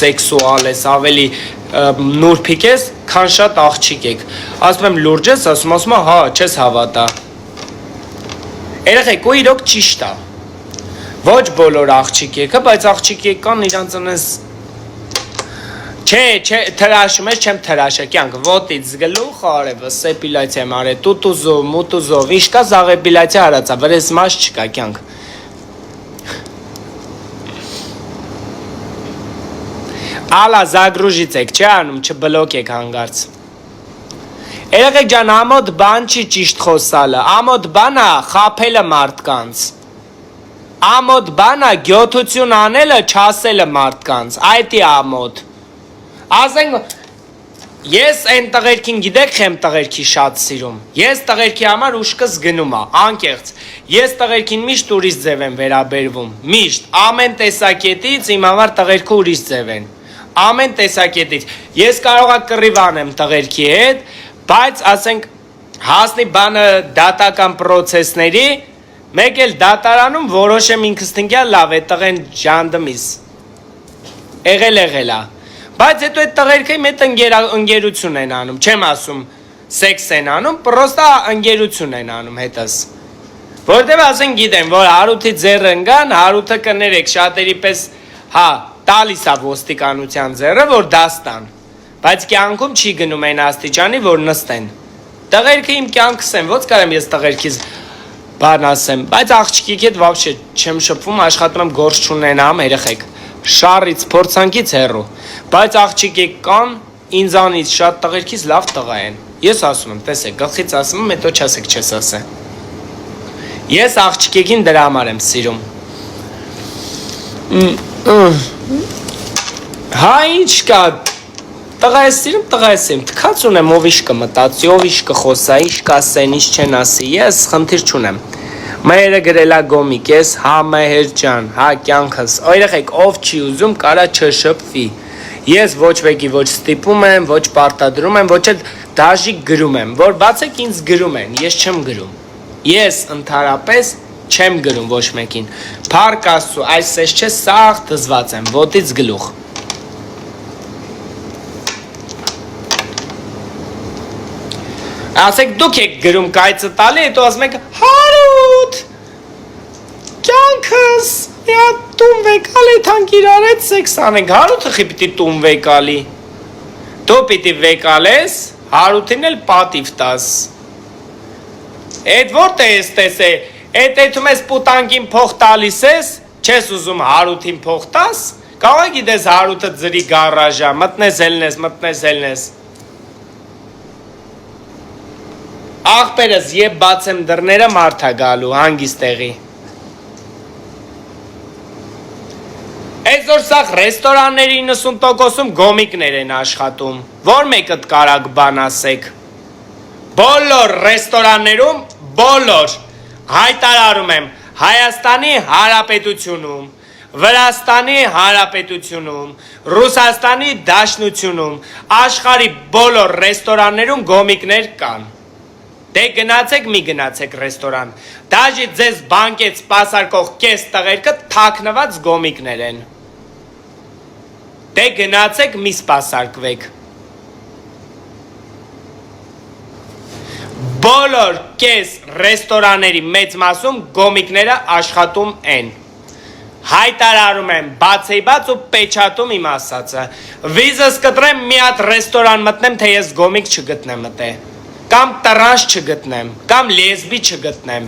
սեքսուալ ես, ավելի նուրբիկ ես, քան շատ աղջիկ եք։ Ասում եմ լուրջ ես, ասում հա, չես հավատա։ Երեխեք, ու իրոք ճիշտ է։ Ոչ բոլոր աղջիկ եկը, բայց աղջիկ եկան իրանց անես Չէ, թրաշում ես, չեմ թրաշը, կյանք, ոտից գլուխ արևը, սեպիլացիա եմ արել, տուտուզով, մուտուզով, ինչ կա զաղեպիլացիա արածա, վրես մաս չկա, կյանք։ Ալա զագրուժից եք, չէ անում, չբլոկ եք հանգարց։ Երեխեք ջան, ամոդ բան չի ճիշտ խոսալը, ամոդ բանա խապելը մարդկանց։ Ամոդ բանա գյոթություն անելը չասելը մարդկանց, այդ է ամոդ։ Ասենք, ես են տղերքին գիտեք խեմ տղերքի շատ սիրում, ես տղերքի համար ուշկս գնում է, անկեղծ, ես տղերքին միշտ ուրիշ ձև եմ վերաբերվում, միշտ, ամեն տեսակետից իմ համար տղերքը ուրիշ ձև են, ամեն տեսակետից, ես կարողա կռիվ անեմ տղերքի հետ, բայց ասենք, հասնի բանը դատական պրոցեսների, մեկ էլ դատարանում որոշեմ ինքստինքյալ լավ է տղեն ժանդմիս, եղել է, բայց հետո այդ տղերքը մետ ընգերություն են անում, չեմ ասում սեքս են անում, պրոստա ընգերություն են անում հետս, որտև ասեն գիտեմ, որ հարութի ձեռը ընգան, հարութը կներեք շատերի պես, հա, տալիս է ոստիկանության ձեռը, որ դաստան, բայց կյանքում չի գնում այն աստիճանի, որ նստեն, տղերքը իմ կյանքս են, ոնց կարեմ ես տղերքից բան ասեմ, բայց աղջիկիք հետ վաբշե չեմ շփվում, աշխատում եմ գործ չունենամ, երեխեք, շարից, փորձանքից հեռու, բայց աղջիկեք կան, ինձանից շատ տղերքից լավ տղա են, ես ասում եմ, տեսեք, գլխից ասում եմ, հետո չասեք չես ասե, ես աղջիկեքին դրա համար եմ սիրում, հա ինչ կա, տղա ես սիրում, թքած ունեմ, ով իշ կմտացի, ով իշ կխոսա, իշ կասեն, իշ չեն ասի, ես խնդիր չունեմ, մայրը գրելա գոմիկ ես, հա մայր ջան, հա կյանքս, երեխեք ով չի ուզում կարա չշփվի, ես ոչ մեկի ոչ ստիպում եմ, ոչ պարտադրում եմ, ոչ էլ դաժիկ գրում եմ, որ բացեք ինձ գրում են, ես չեմ գրում, ես ընդհանրապես չեմ գրում ոչ մեկին, փառք Աստծո, այսպես չէ, սաղ դզված եմ, ոտից գլուխ, ասեք դուք եք գրում կայծը տալի, հետո ասում եք հարութ, կյանքս, միա տուն վեկալ է թանք իրար հետ սեքս անենք, հարութը խի պիտի տուն վեկալի, դու պիտի վեկալես, հարութին էլ պատիվ տաս, էդ որդ է ես տեսե, էդ էթում ես պուտանգին փող տալիս ես, չես ուզում հարութին փող տաս, կաղա գիտես հարութը ձրի գարաժա, մտնես ելնես, Աղբերս եբ բացեմ դռները մարդ է գալու, հանգիստ տեղի։ Այսօր սաղ ռեստորանների 90%-ում գոմիկներ են աշխատում, որ մեկըտ կարակ բան ասեք։ Բոլոր ռեստորաններում, բոլոր, հայտարարում եմ, Հայաստանի Հանրապետությունում, Վրաստանի Հանրապետությունում, Ռուսաստանի Դաշնությունում, աշխարհի բոլոր ռեստորաններում գոմիկներ կան։ Դե գնացեք, մի գնացեք ռեստորան, դաժի ձեզ բանկետ սպասարկող կես տղերքը թաքնված գոմիկներ են, դե գնացեք, մի սպասարկվեք, բոլոր կես ռեստորանների մեծ մասում գոմիկները աշխատում են, հայտարարում եմ, բացեի բաց ու պեչատում իմ ասածը, վիզս կտրեմ մի հատ ռեստորան մտնեմ, թե ես գոմիկ չգտնեմ մտե, կամ տրանս չգտնեմ, կամ լեսբի չգտնեմ,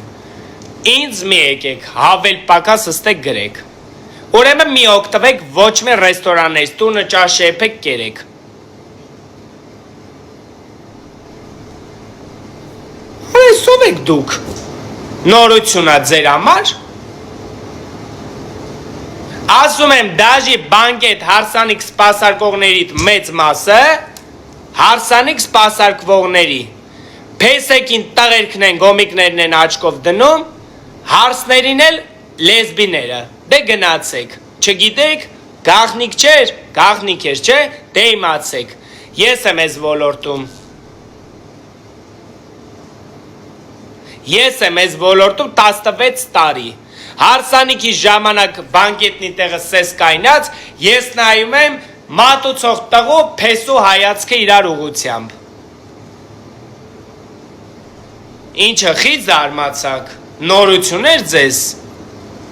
ինձ մի եկեք, հավել պակաս ստեք գրեք, ուրեմն մի օգտվեք ոչ մի ռեստորաններից, տունը ճաշը եփեք կերեք, այսով եք դուք, նորությունա ձեր համար, ասում եմ դաժի բանկետ հարսանիք սպասարկողներիդ մեծ մասը, հարսանիք սպասարկվողների, Փեսեկին տղերքն են, գոմիկներն են աչքով դնում, հարսներին էլ լեսբիները, դե գնացեք, չգիտեք, գաղտնիք չէր, գաղտնիք էր, չէ, դե իմացեք, ես եմ ես ոլորտում, ես եմ ես ոլորտում 16 տարի, հարսանիքի ժամանակ բանկետնի տեղը սես կայնած, ես նայում եմ, Մատուցող տղու փեսու հայացքը իրար ուղությամբ։ Ինչը խիտ զարմացաք, նորություններ ձեզ,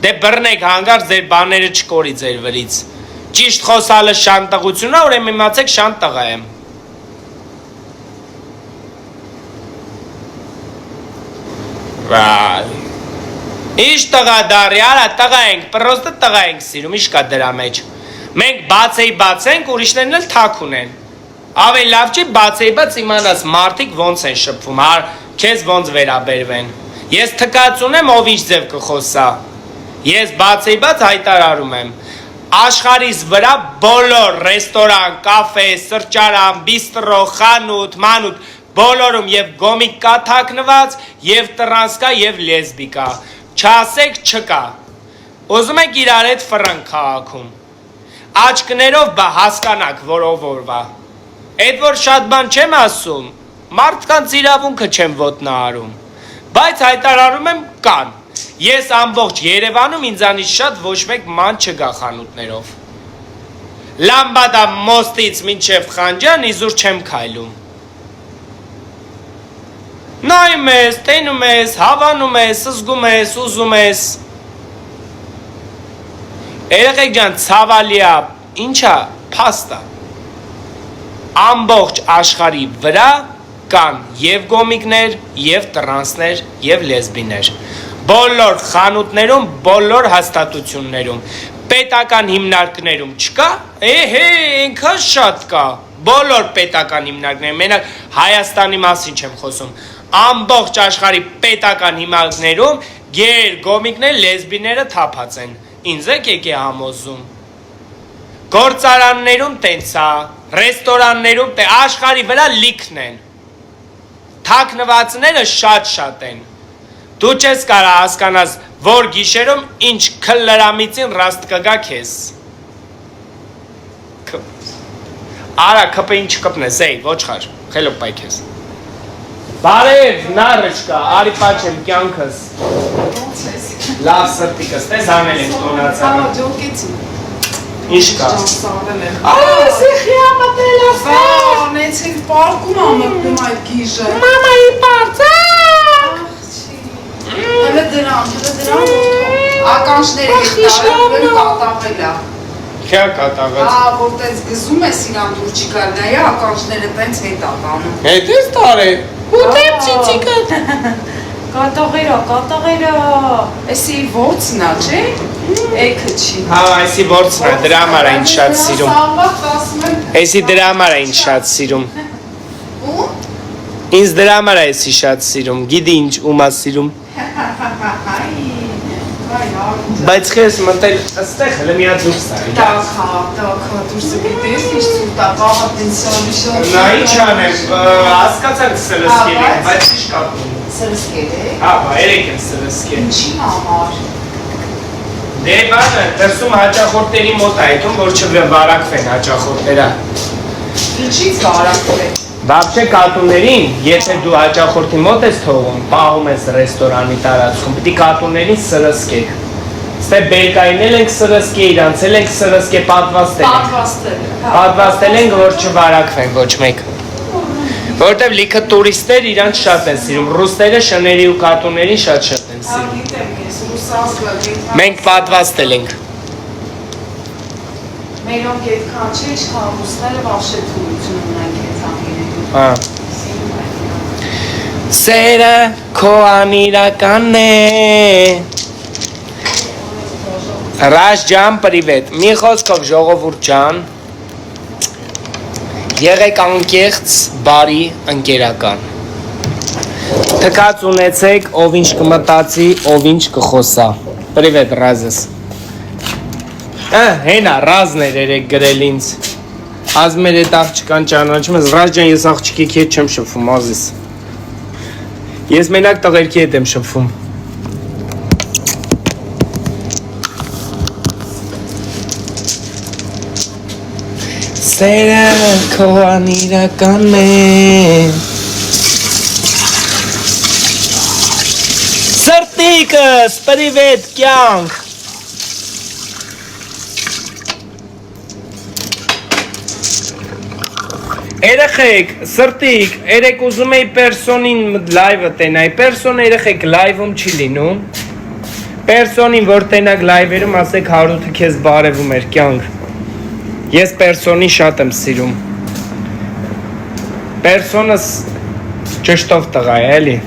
դե բռնեք հանգար ձեր բաները չկորի ձեր վրից, ճիշտ խոսալը շան տղություն է, ուրեմն իմացեք շան տղա եմ։ Վայ, ինչ տղա դարի, արա տղա ենք, պրոստը տղա ենք սիրում, ինչ կա դրա մեջ, մենք բացենք, ուրիշներն էլ թակ ունեն, ավելի լավ չի բացեի իմանաս մարդիկ ոնց են շփվում, քեզ ոնց վերաբերվեն, ես թկած ունեմ, ով ինչ ձև կխոսա, ես բացեի հայտարարում եմ, աշխարհիս վրա բոլոր ռեստորան, կաֆե, սրճարան, բիստրո, խանութ, մանութ, բոլորում եւ գոմիկ կա թաքնված, եւ տրանս կա, եւ լեսբիկա, չասեք չկա, ուզում եք իրար հետ ֆրանկ քաղաքում, աչքներով հասկանաք, որով օրվա, այդ որ շատ բան չեմ ասում, մարդկանց իրավունքը չեմ ոտնահարում, բայց հայտարարում եմ կան, ես ամբողջ Երևանում ինձանից շատ ոչ մեկ ման չգա խանութներով, լամբադա մոստից մինչև խանջան իզուր չեմ քայլում, նայում ես, տենում ես, հավանում ես, զգում ես, ուզում ես, երեխեք ջան, ցավալիա, ինչա, փաստա, ամբողջ աշխարհի վրա կան եւ գոմիկներ, եւ տրանսներ, եւ լեսբիներ, բոլոր խանութներում, բոլոր հաստատություններում, պետական հիմնարկներում չկա, այնքան շատ կա, բոլոր պետական հիմնարկներում, մենակ Հայաստանի մասին չեմ խոսում, ամբողջ աշխարհի պետական հիմնարկներում գեր, գոմիկներ, լեսբիները թափած են, ինձ եք եկե համոզում, գործարաններում տենց է, ռեստորաններում աշխարհի վրա լիքն են, թաքնվածները շատ են, դու չես կարա հասկանաս, որ գիշերում ինչ քլլրամիցին ռաստ կգա քեզ, արա կպը ինչ կպնես, ոչխար, խելոք պայ քեզ, բարև, նարեչկա, արի պաչեմ կյանքս, լավ սրտիկս, տես անել եմ տոնացանը, ինչ կա, Սիխի ամատել ասա, անեցին պարկում ամտնում այդ գիժը, մամայի պարծակ, հլը դրան, ականջները հետարել կատաղել է, քյա կատաղած, որ տենց գզում ես իրան դուր չի կար նայա, ականջները տենց հետ ատանում, հետ ես տար է, ուտեմ չիչիկը, կատաղերա, էսի ворցն է, չէ, էքը չի, հա, այսի ворցն է, դրա համար է ինչ շատ սիրում, այսի դրա համար է ինչ շատ սիրում, ինձ դրա համար է այսի շատ սիրում, գիտի ինչ ումա սիրում, բայց խես մտել աստեղ հլը միա դուրս տարի, տակա, դուրսը գիտես, ինչ ծուտա, պահա տենսիալի շատ, նա ինչ անեմ, հասկացանք սրսկել եմ, բայց ինչ կապում, սրսկել է, հա, երեք եմ սրսկել, ինչի համար, դե բանը, դրսում հաճախորդների մոտ այդում, որ չվարակվեն հաճախորդերա, ինչից վարակվեն, Բաբչե կատուներին, եթե դու հաճախորդի մոտ ես թողում, պահում ես ռեստորանի տարածքում, պիտի կատուներին սրսկեք, ստե բերկայինել ենք սրսկե, իրանցել ենք սրսկե, պատվաստել ենք, որ չվարակվեն ոչ մեկ, որտև լիքը տուրիստներ իրանց շատ են սիրում, ռուսները շների ու կատուներին շատ են սիրում, մենք պատվաստել ենք, մերոնք եդքան չէ, իչքան ռուսները վաշե թուրություն ունենք ետ անգենեն, Սերը քո անիրականն է Ռաշ ջան, պրիվետ, մի խոսքով ժողովուրդ ջան Եղեք անկեղծ, բարի, ընկերական Թքած ունեցեք, ով ինչ կմտածի, ով ինչ կխոսա Պրիվետ, Ռազես Հենա, Ռազներ երեք գրել ինձ Ազմեր էտ աղջկան ճանաչում ես, Ռաշ ջան, ես աղջկի հետ չեմ շփվում, ազիս Ես մենակ տղերքի հետ եմ շփվում Սերը քո անիրականն է Սրտիկս, պրիվետ կյանք Երեխեք, սրտիկ, երեք ուզում էի պերսոնին լայվը տենայի, պերսոնը երեխեք լայվում չի լինում, պերսոնին որ տենակ լայվերում ասեք Հարութը քեզ բարևում էր կյանք, ես պերսոնին շատ եմ սիրում, պերսոնս ճշտով տղա է, էլի,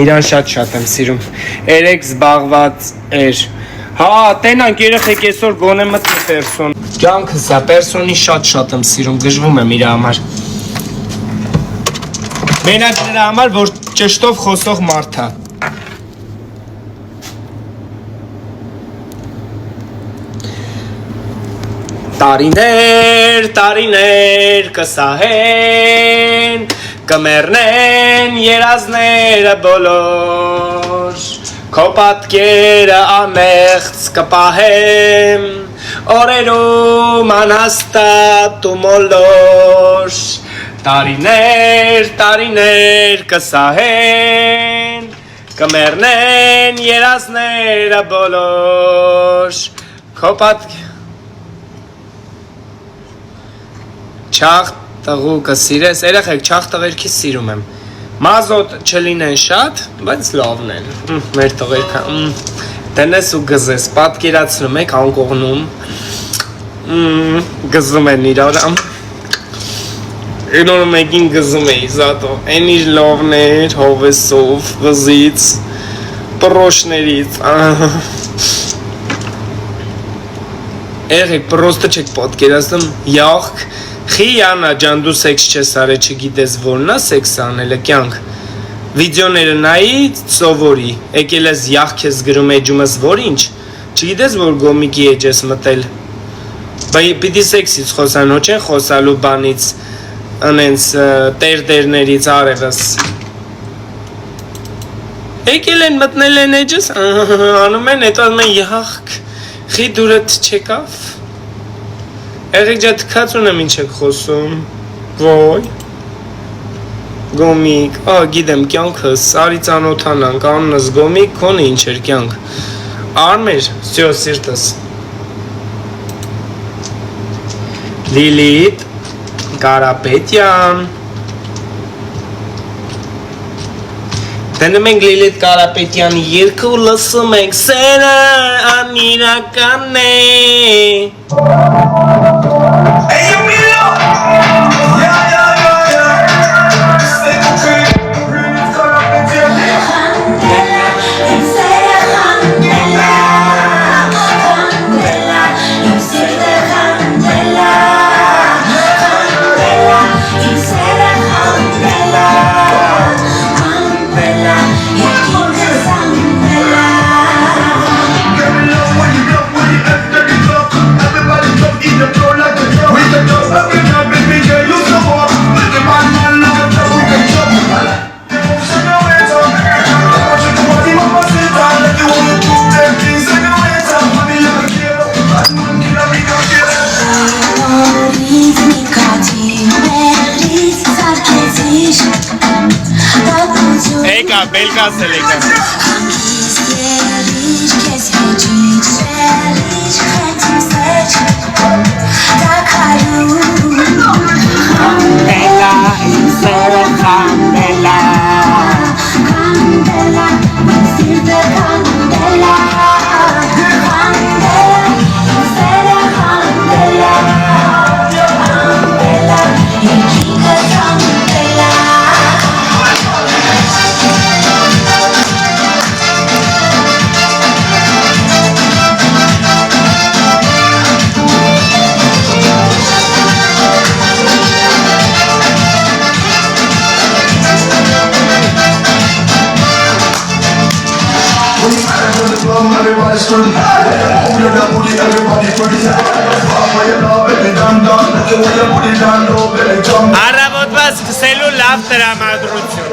իրան շատ եմ սիրում, երեք զբաղված էր, հա, տենանք երեխեք այսօր գոնե մտնի պերսոն, կյանքս է, պերսոնի շատ եմ սիրում, գժվում եմ իր համար, մենակ նրա համար, որ ճշտով խոսող մարդ է, տարիներ կսահեն, կմեռնեն երազները բոլոր, քո պատկերը ամեղծ կպահեմ, օրերում անհաստատ ու մոլոր, տարիներ կսահեն, կմեռնեն երազները բոլոր, քո պատկերը Չաղ տղուկը սիրես, երեխեք չաղ տղերքի սիրում եմ, մազոտ չլինեն շատ, բայց լավն են, մեր տղերքը, տնես ու գզես, պատկերացնում եք անկողնում, գզում են իրարամ, իրոնում եկին գզում էի զատո, են իր լավներ, հովեսով, վզից, պրոշներից, երեխեք պրոստը չեք պատկերացնում, յաղք, Խի Յանա ջան դու սեքս չես արել չգիտես որն է սեքս անելը կյանք վիդեոները նայի սովորի եկել ես յախք ես գրում էջումս որ ինչ չգիտես որ գոմիկի էջ ես մտել պիտի սեքսից խոսան ոչ են խոսալու բանից անենց տերդերներից արևս եկել են մտնել են էջս անում են հետո ասում են յախք խի դուրդ չեկավ Երեք ջա թքած ունեմ ինչ եք խոսում, ոյ, գոմիկ, գիտեմ կյանքս, արի ծանոթանանք, անունս գոմիկ, քոնը ինչ էր կյանք, արմեր, սյո սիրտս, Լիլիթ, Կարապետյան, Տենում ենք Լիլիթ Կարապետյանի երկը ու լսում ենք սերը անիրական է Belka Seleka. Առավոտված սկսելու լավ տրամադրություն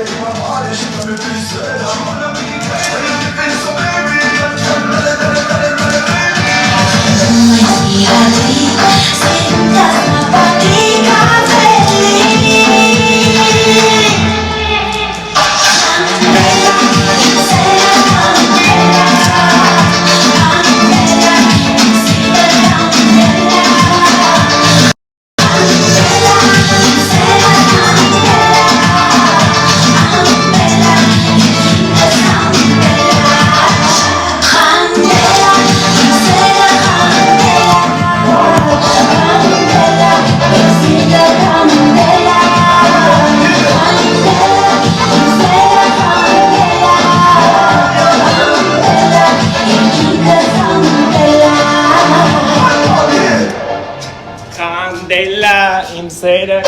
Candela, իմ սերը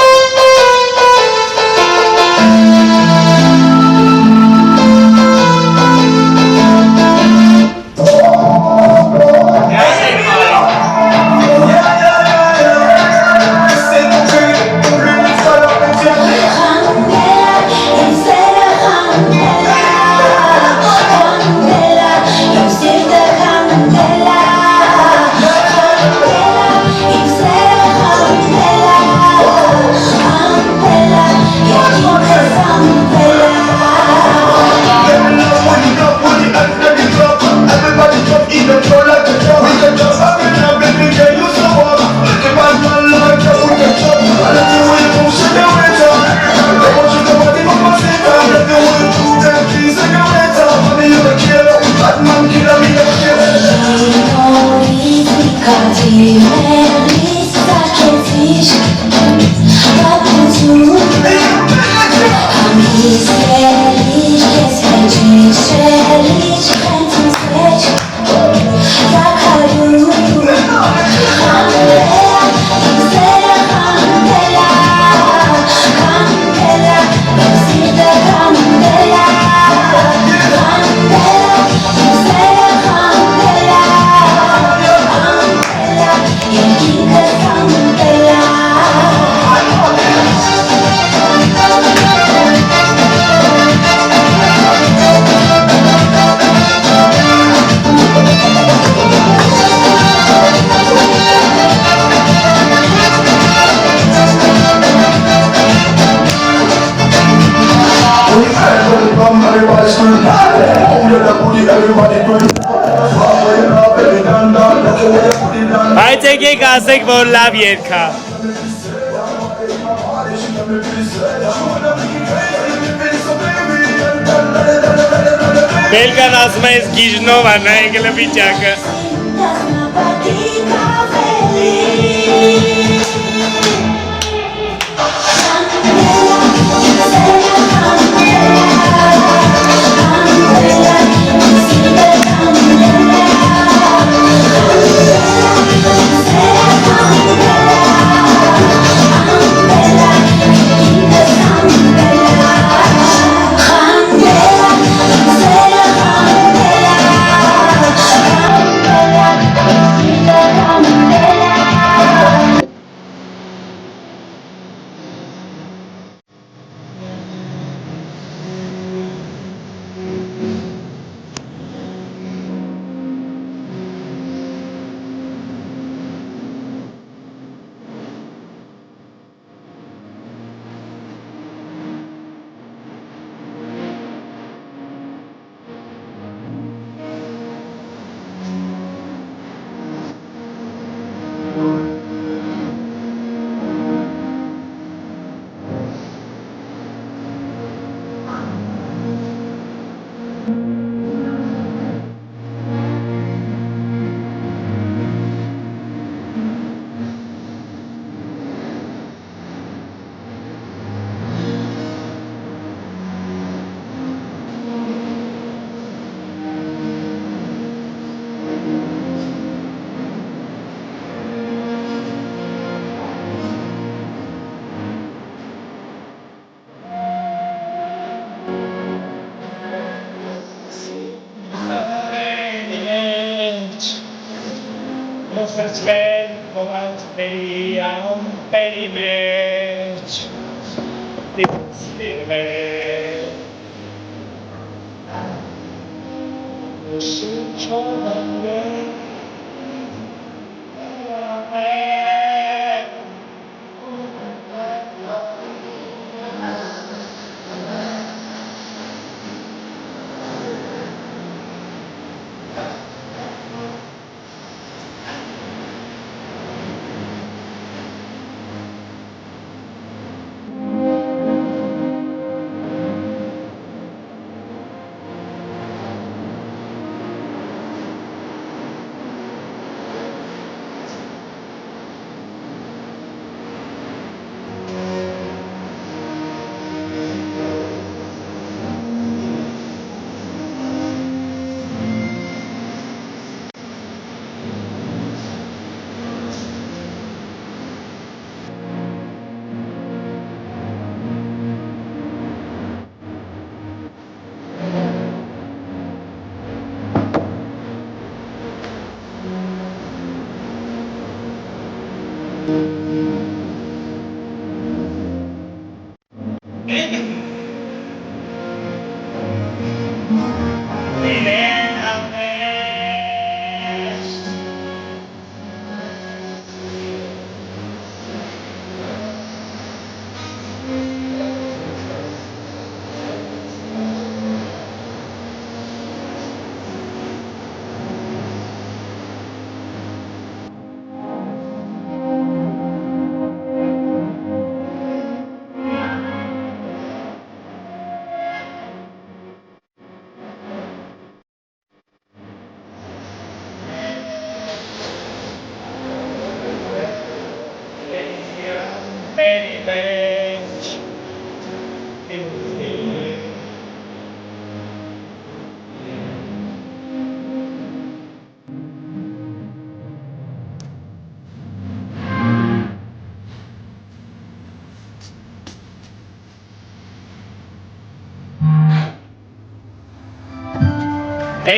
Այդ եկեք ասեք, որ լավ երգա Բելգան ասում է ես գիժնով անա եկել է վիճակը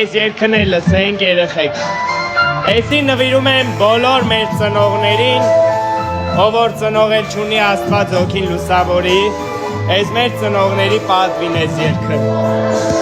Այս երգն էլ լսենք երեխեք։ Այսին նվիրում եմ բոլոր մեր ծնողներին, ով որ ծնողել չունի Աստված հոգին լուսավորի, այս մեր ծնողների պատվին այս երգը։